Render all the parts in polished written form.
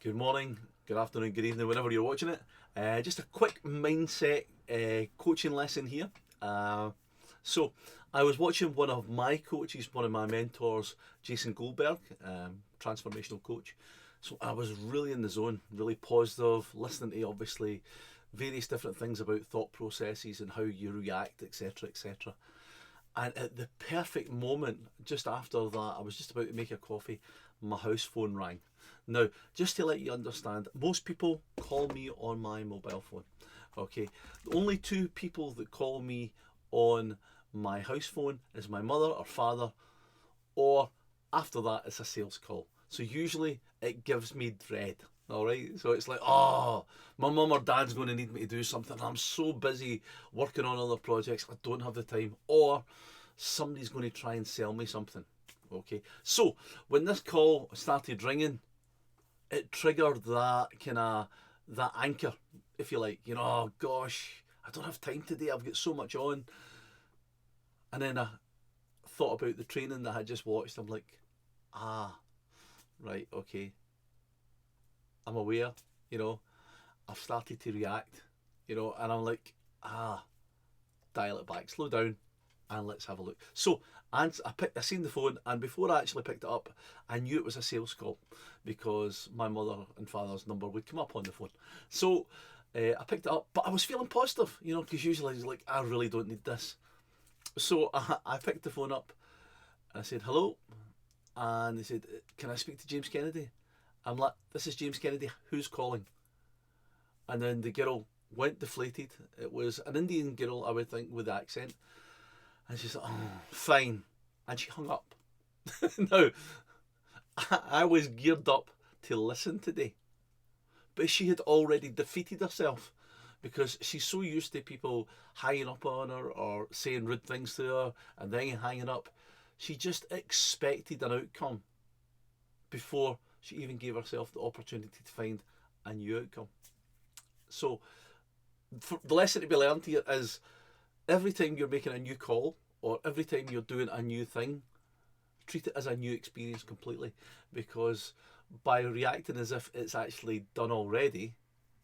Good morning, good afternoon, good evening, whenever you're watching it. Just a quick mindset coaching lesson here. So, I was watching one of my coaches, one of my mentors, Jason Goldberg, transformational coach. So, I was really in the zone, really positive, listening to obviously various different things about thought processes and how you react, etc. etc. And at the perfect moment, just after that, I was just about to make a coffee, my house phone rang. Now, just to let you understand, most people call me on my mobile phone. Okay, the only two people that call me on my house phone is my mother or father, or after that, it's a sales call. So usually it gives me dread. All right, so it's like, oh, my mum or dad's going to need me to do something. I'm so busy working on other projects, I don't have the time. Or somebody's going to try and sell me something. Okay, so when this call started ringing, it triggered that kind of that anchor, if you like. Oh gosh, I don't have time today. I've got so much on. And then I thought about the training that I had just watched. I'm like, right, okay. I'm aware. You know, I've started to react. And I'm like, dial it back, slow down, and let's have a look. So, and I seen the phone, and before I actually picked it up, I knew it was a sales call because my mother and father's number would come up on the phone. So, I picked it up, but I was feeling positive, because usually it's like, I really don't need this. So I picked the phone up and I said, hello. And they said, can I speak to James Kennedy? I'm like, this is James Kennedy, who's calling? And then the girl went deflated. It was an Indian girl, I would think, with accent. And she said, oh, fine. And she hung up. Now, I was geared up to listen today. But she had already defeated herself because she's so used to people hanging up on her or saying rude things to her and then hanging up. She just expected an outcome before she even gave herself the opportunity to find a new outcome. So, the lesson to be learned here is every time you're making a new call or every time you're doing a new thing, treat it as a new experience completely, because by reacting as if it's actually done already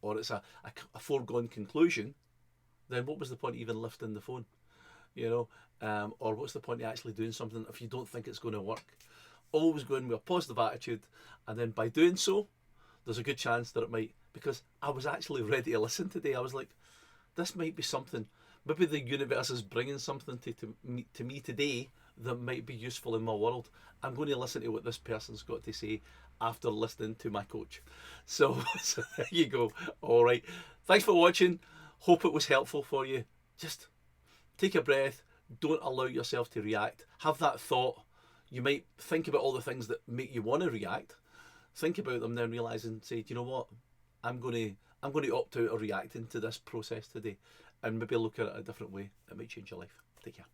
or it's a foregone conclusion, then what was the point of even lifting the phone? Or what's the point of actually doing something if you don't think it's going to work? Always go in with a positive attitude, and then by doing so, there's a good chance that it might, because I was actually ready to listen today. I was like, this might be something. Maybe the universe is bringing something to me today that might be useful in my world. I'm going to listen to what this person's got to say after listening to my coach. So there you go. All right. Thanks for watching. Hope it was helpful for you. Just take a breath. Don't allow yourself to react. Have that thought. You might think about all the things that make you want to react. Think about them, then realise and say, do you know what? I'm going to opt out of reacting to this process today, and maybe look at it a different way. It might change your life. Take care.